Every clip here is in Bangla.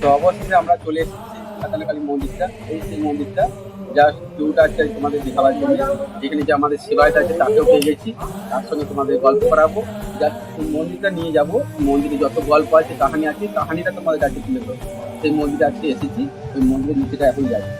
তো অবশেষে আমরা চলে এসেছি কাতালাকালী মন্দিরটা, এই সেই মন্দিরটা জাস্ট ভিউটা আছে তোমাদের দেখাবার জন্য। এখানে যে আমাদের সেবায়ত আছে তাকেও পেয়ে গেছি, তার সঙ্গে তোমাদের গল্প করাবো। জাস্ট এই মন্দিরটা নিয়ে যাবো, মন্দিরে যত গল্প আছে কাহানি আছে, কাহানিটা তোমাদের কাছে তুলে ধরবো। সেই মন্দিরে আজকে এসেছি, ওই মন্দিরের নিচেটা এখন যাচ্ছি।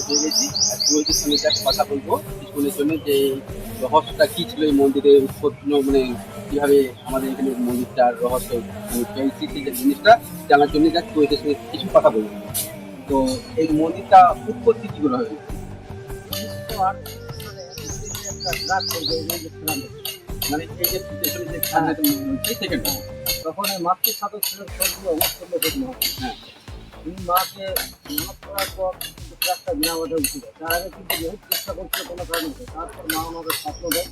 পেয়ে গেছি, আর পুরোহিতের সঙ্গে একটা কথা বলবো কিছুক্ষণের জন্য, যে রহস্যটা কি ছিল এই মন্দিরের উৎপত্তি, মানে কিভাবে আমাদের এখানে মন্দিরটার রহস্য পেয়েছি, সেই জিনিসটা জানার জন্য যা পুরোহিতের সঙ্গে কিছু কথা বলবো। তো এই মন্দিরটা উৎপত্তি কি করে হয়েছে? মানে এই যে পেছনে যে খান্নাটা হচ্ছে সেখানটা তখন মাতৃ সাধক ছিলেন স্বর্গীয় অমরচন্দ্র দেবনাথ। হ্যাঁ, তিনি মাকে মানব করার পর কিন্তু ট্রাকটা বিনা বাধা উঠে যায়। তার আগে কিন্তু বহু চেষ্টা করছিল কোনো কারণে। তারপর মা আমাদের স্বপ্ন দেয়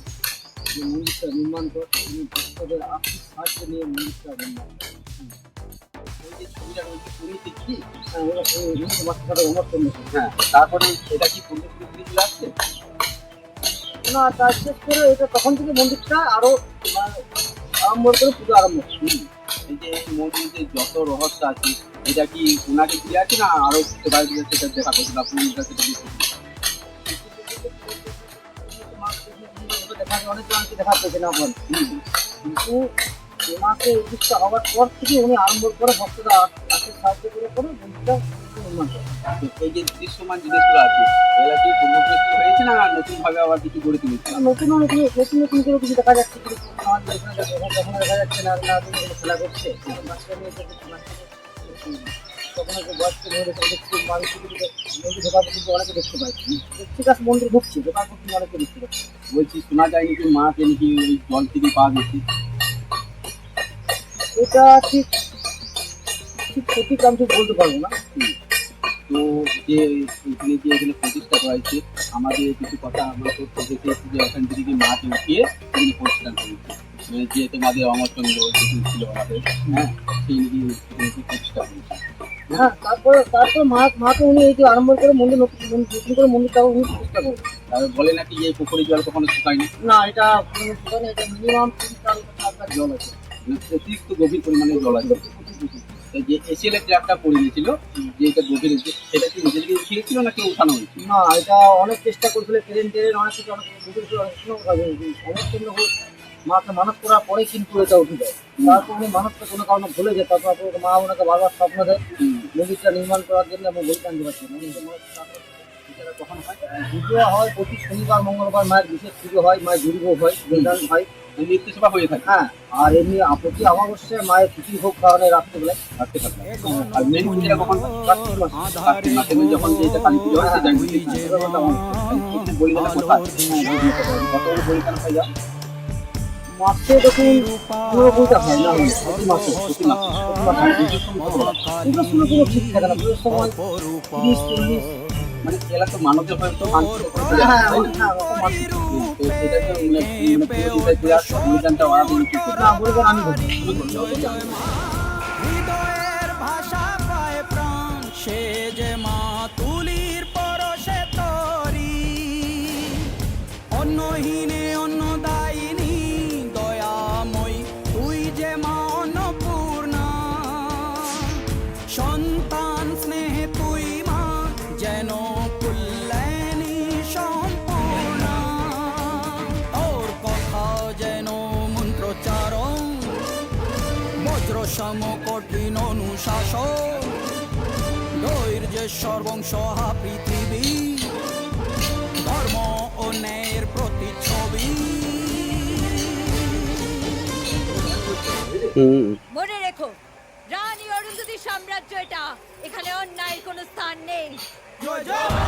যে মন্দিরটা নির্মাণ করতে, তিনি ভক্তদের আর্থিক সাহায্য নিয়ে মন্দিরটা নির্মাণ করেন। ওই যে ছবিটা রয়েছে পুরীতে কি? হ্যাঁ, ওরা সেই মাতৃ সাধক অমরচন্দ্র দেব। হ্যাঁ, তারপরে এটা কি পূর্বপুরী চলে আসছে? না, তার শেষ করে এটা তখন থেকে মন্দিরটা আরো আরম্ভ করে পুজো আরম্ভ হয়। এই যে এই মন্দিরে যত রহস্য আছে, এটা কি ওনাকে দিয়ে আছে না আরো বাইরে সেটা দেখা করছে বা পুরীটা সেটা দিয়ে অনেকে দেখা পেয়েছে না বল, কিন্তু ওনাকে উদ্দেশ্য হওয়ার পর থেকে উনি আরম্ভ করে ভক্তরা আর্থিক সাহায্য করে মন্দিরটা নির্মাণ করে। এই যে দৃশ্যমান জিনিসগুলো আছে, এগুলা কি পূর্বপুরুষ হয়েছে না নতুন ভাবে আবার কিছু গড়ে তুলেছে? নতুন নতুন নতুন নতুন করে কিছু দেখা যাচ্ছে, কিন্তু আমাদের এখানে কখনো দেখা যাচ্ছে না না তুমি খেলা করছে বাচ্চা নিয়ে কখনো যে বয়স্ক মেয়েদের সাথে দেখছি মানুষ মন্দির ঢোকার পর কিন্তু অনেকে দেখতে পাই। ঠিক আছে, মন্দির ঢুকছি, ঢোকার পর কিন্তু অনেকে দেখতে পাচ্ছি। বলছি শোনা যায় নাকি মাকে নাকি ওই জল থেকে পাওয়া গেছে। এটা ঠিক ঠিক সঠিক আমি ঠিক বলতে পারবো না। তো যে এখানে প্রতিষ্ঠা করা হয়েছে, আমাদের কিছু কথা আমরা তো দেখেছি যে ওখান থেকে মাকে উঠিয়ে এখানে প্রতিষ্ঠান করেছে, মানে যে তোমাদের অমরচন্দ্র ছিল আমাদের, হ্যাঁ, সেই নাকি প্রতিষ্ঠা করেছে। হ্যাঁ, তারপর মাকে উনি এই যে আরম্ভ করে মন্দির নতুন করে মন্দিরটা উনি প্রতিষ্ঠা করেন। তারপর বলে নাকি এই পুকুরের জল কখনো শুকায়নি, না, এটা সেখানে এটা মিনিমাম 3-4 জল আছে, মানে অতিরিক্ত গভীর পরিমাণে জল আছে। এই যে এসিএলের যে একটা পড়ে গিয়েছিল, যে এটা গভীর হয়েছে, সেটা কি নিজে থেকে উঠিয়েছিল নাকি উঠানো হয়েছে? না, এটা অনেক চেষ্টা করছিল, ট্রেন অনেক কিছু অনেক মাকে মানত করার পরে কিন্তু এটা উঠে যায়। তারপর উনি মানতটা কোনো কারণে ভুলে যায়, তারপর মা ওনাকে বারবার স্বপ্ন দেয় মন্দিরটা নির্মাণ করার জন্য, এবং বলতে আনতে পারছি কখন হয়? পুজো হয় প্রতি শনিবার মঙ্গলবার, মায়ের বিশেষ পুজো হয়, মায়ের দুর্গ হয়, বলিদান হয়, নিত্য সেবা হয়ে থাকে। হ্যাঁ। আর এমনি প্রতি অমাবস্যায় মায়ের ছুটি হোক কারণে রাত্রেবেলায় থাকতে থাকে। আর মেন পুজোটা কখন? কার্তিক মাসে যখন যেটা কালী পুজো হয় সেটা বলিদানটা কোথায়? কত বলিদান হয়ে যায়? মাসে দেখুন 15-20টা হয় না, প্রতি মাসে পুজোর সময় ঠিক থাকে না, পুজোর সময় 30-40 মানে এলা তো মানবের হয়তো মানসিক উপরে চলে আসে, তাই না? তো সেটা তো পুরো দিতে অভিযানটা ওরা কিন্তু না বলবেন আমি বলবো। শুরু করলো অভিযান। হৃদয়ের ভাষা পায় প্রাণ সে যে মা তুলির পরশে তরি অন্নহীনে অন্নদায়িনী দয়াময়ী তুই যে মা অন্নপূর্ণা সন্তান স্নেহে তুই মা যেন কল্যাণী সম্পূর্ণা তোর কথা যেন মন্ত্রচারণ বজ্র সম কঠিন অনুশাসন ধৈর্যের সর্বংসহা পৃথিবী ধর্ম ও ন্যায়ের প্রতিচ্ছবি মনে রেখো রানী অরুন্ধতী সাম্রাজ্য এটা, এখানে অন্যায়ের কোনো স্থান নেই। জয় জয় মা,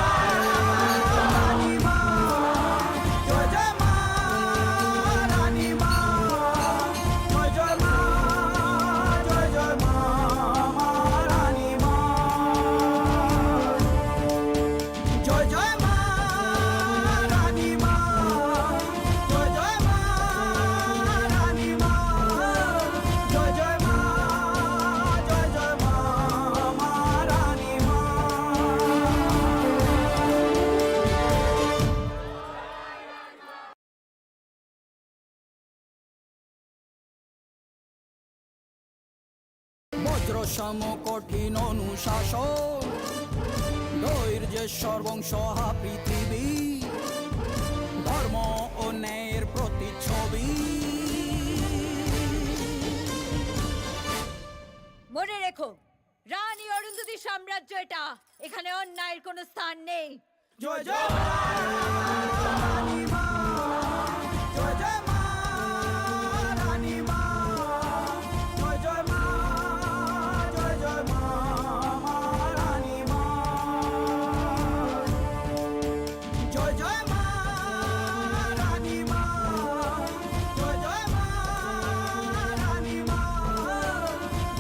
রানী মা, জয় জয় মা, রানী মা, জয় জয় মা, জয় জয় মা, মা রানী মা, জয় জয় মা, রানী মা, জয় জয় মা, রানী মা, জয় জয় মা, জয় জয় মা, মা রানী মা। বজ্র সম কঠিন অনুশাসন ধৈর্যের সর্বংসহা পৃথিবী ধর্ম ও ন্যায়ের প্রতিচ্ছবি মনে রেখো রানী অরুন্ধতী সাম্রাজ্য এটা, এখানে অন্যায়ের কোনো স্থান নেই। জয় জয় মা, রানী মা, জয় জয় মা, রানী মা, জয় জয় মা, জয় জয় মা, মা রানী মা, জয় জয় মা, রানী মা, জয় জয় মা, রানী মা,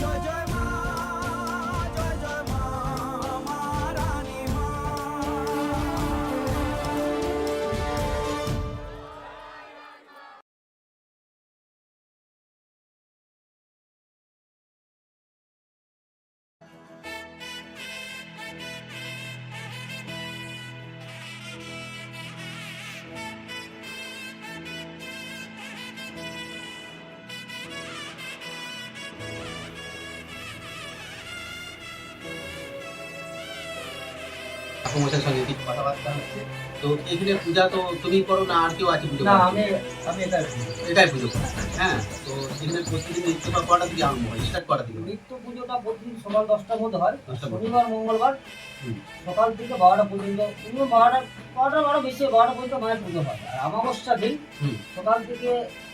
জয় জয় মা, জয় জয় মা, মা রানী মা। ঠাকুমশাইয়ের সঙ্গে কিছু কথাবার্তা হচ্ছে। তো এখানে পূজা তো তুমি করো না, আর কেউ আছে পুজো না করার আমি জন্য? আমি এটাই বলবো। এটাই পুজো করো। হ্যাঁ, তো এখানে প্রতিদিন নিত্য বা কটা থেকে আরম্ভ হয়, স্টার্ট কটা থেকে? নিত্য পুজোটা প্রতিদিন সকাল 10টার মধ্যে হয়, 10টার মধ্যে। শনিবার মঙ্গলবার হুম। সকাল থেকে 12টা পর্যন্ত, মিনিমাম 12টা বেশি 12টা পর্যন্ত মায়ের পুজো হয়। আর অমাবস্যা দিন হুম। সকাল থেকে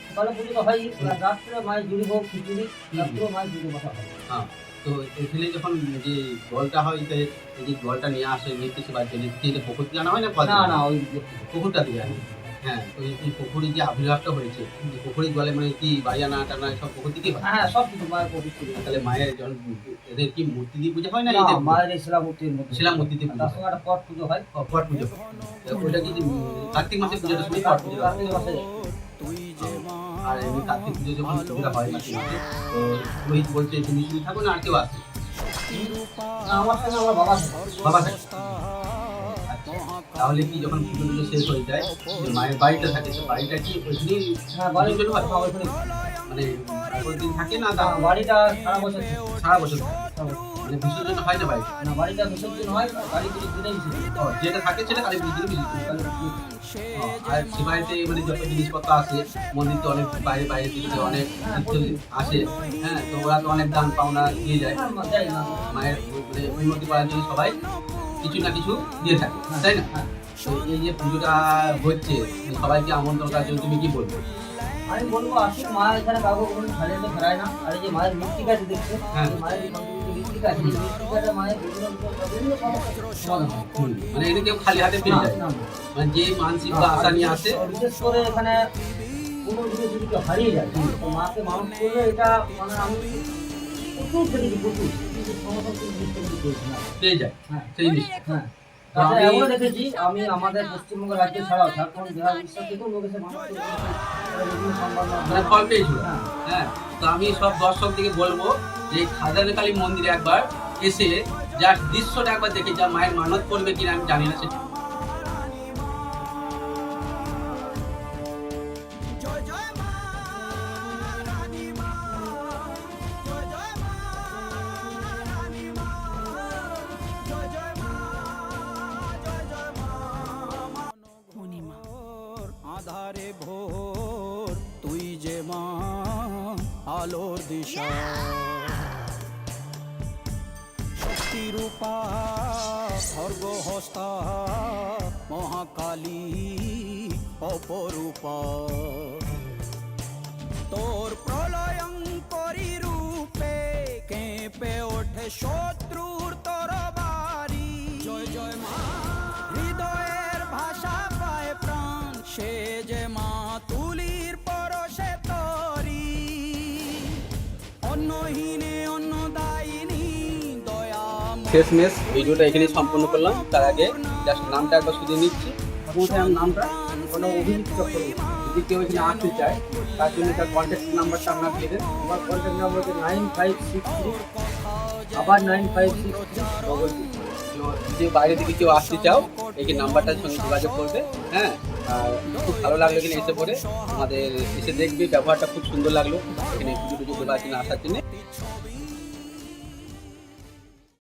সকালে পুজোটা হয়, রাত্রে মায়ের জুড়ি ভোগ খিচুড়ি, রাত্রেও মায়ের পুজো কথা হয়। হ্যাঁ, তো এখানে যখন যে জলটা হয়, তো এই যে জলটা নিয়ে আসে নিত্য সেবার জন্য, এটা পুকুর থেকে আনা হয় না? না না ওই পুকুরটা থেকে আনে। হ্যাঁ, তো এই পুকুরে যে আবির্ভাবটা হয়েছে, যে পুকুরের জলে মানে কি বাজানা টানা সব পুকুর থেকেই হয়? হ্যাঁ সব কিছু মায়ের পবিত্র। তাহলে মায়ের যখন এদের কি মূর্তি দিয়ে পূজা হয় না? না, এদের মায়ের এই শিলামূর্তির মধ্যে শিলামূর্তিতে পুজো তার হয়। সঙ্গে একটা পট পুজো হয়। পট পুজো। তো ওটা কি কার্তিক মাসে পুজোটা শুনে পট পুজো হয়? কার্তিক মাসে আর এমনি কার্তিক পুজো যখন পুজোটা হয় কার্তিক মাসে, তো রোহিত বলছে তুমি শুধু থাকো না আর কেউ আসছে? না, আমার সঙ্গে আমার বাবা থাকে। বাবা থাকে। তাহলে কি যখন পুজো টুজো শেষ হয়ে যায়, যে মায়ের বাড়িটা থাকে, তো বাড়িটা কি ওইখানেই হ্যাঁ বাড়ি বিসর্জন হয়? হ্যাঁ, ওইখানে। মানে কতদিন থাকে না না, বাড়িটা সারা বছর থাকে। সারা বছর থাকে? সারা বছর। মানে বিসর্জন হয় না বাড়িটা? না, বাড়িটা বিসর্জন হয়, বাড়ি পুজো দিনে বিসর্জন হয়। যেটা থাকে সেটা কালী পুজোর দিনে বিসর্জন হয়। কালী পুজো। আর সে বাড়িতে মানে যত জিনিসপত্র আসে, মন্দির তো অনেক বাইরে বাইরে থেকে তো অনেক তীর্থ আসে। হ্যাঁ, তো ওরা তো অনেক দান পাওনা দিয়ে যায় হ্যাঁ, যাই না। মায়ের মানে উন্নতি করার জন্য, সবাই কিছু না কিছু দিয়ে থাকে, তাই না? হ্যাঁ। তো এই যে পুজোটা হচ্ছে, সবাইকে আমন্ত্রণ করার জন্য তুমি কি বলবো? আমি বলবো আসুন, মা এখানে কাউকে কোনো খালিয়াতে ফেরায় না। আর এই যে মায়ের মৃত্তিকাটি দেখছে, হ্যাঁ। এই মায়ের যে মৃত্তিকা আছে, এই মৃত্তিকাটা মায়ের বিভিন্ন সমস্যার সমাধান হয়। মানে এটা কেউ খালি হাতে ফিরে যায়? না, না। মানে যে মানসিক বা আশা নিয়ে আসে, বিশেষ করে এখানে কোনো জিনিস যদি কেউ হারিয়ে যায়, তো মাকে মানুষ করলে এটা মানে আমি প্রচুর দেখেছি, প্রচুর কিন্তু সমস্যা কিন্তু জিনিসটা কিন্তু পেয়েছি না। পেয়ে যায় হ্যাঁ সেই জিনিস। হ্যাঁ, আচ্ছা, আমি- এমনও দেখেছি আমি আমাদের পশ্চিমবঙ্গ রাজ্য ছাড়াও ঝাড়খণ্ড বিহার উড়িষ্যা থেকেও লোক এসে মানত করে বিভিন্ন সংবাদ মানে ফল পেয়েছিল। হ্যাঁ। হ্যাঁ, তো আমি সব দর্শকদেরকে বলবো যে খাজানকালী মন্দিরে একবার এসে জাস্ট দৃশ্যটা একবার দেখে যা মায়ের মানত করবে কিনা আমি জানি না সেটা। জয় জয় মা রানী মা, জয় জয় মা রানী মা, জয় জয় মা, জয় জয় মা। ঘোর আধারে ভোর তুই যে মা আলোর দিশা, শক্তি রূপা খর্গ হস্তা মহাকালী অপরূপা, তোর প্রলয়ঙ্করী রূপে কেঁপে ওঠে শত্রুর তরবারি। জয় জয় মা, হৃদয়ের ভাষা পায় প্রাণ, সে যে মা তুলির পরশে তরি, অন্নহীনে অন্নদায়িনী দয়া। শেষমেশ ভিডিওটা এখানে সম্পূর্ণ করলাম। তার আগে জাস্ট নামটা একবার শুধু নিচ্ছি। প্রথমত আমার নামটা কোনো অভিজিৎ চক্রবর্তী। যদি কেউ এখানে আসতে চায় তার জন্য তার কন্ট্যাক্ট নাম্বারটা আপনার দিয়ে দেন। আমার কন্ট্যাক্ট নাম্বার হচ্ছে 9563 আবার 9563 তো যদি বাইরে থেকে কেউ আসতে চাও এই নাম্বারটার সঙ্গে যোগাযোগ করবে। হ্যাঁ, আর খুব ভালো লাগলো এখানে এসে পড়ে, আমাদের এসে দেখবে, ব্যবহারটা খুব সুন্দর লাগলো এখানে পুজো টুজো দেওয়ার জন্য আসার জন্য।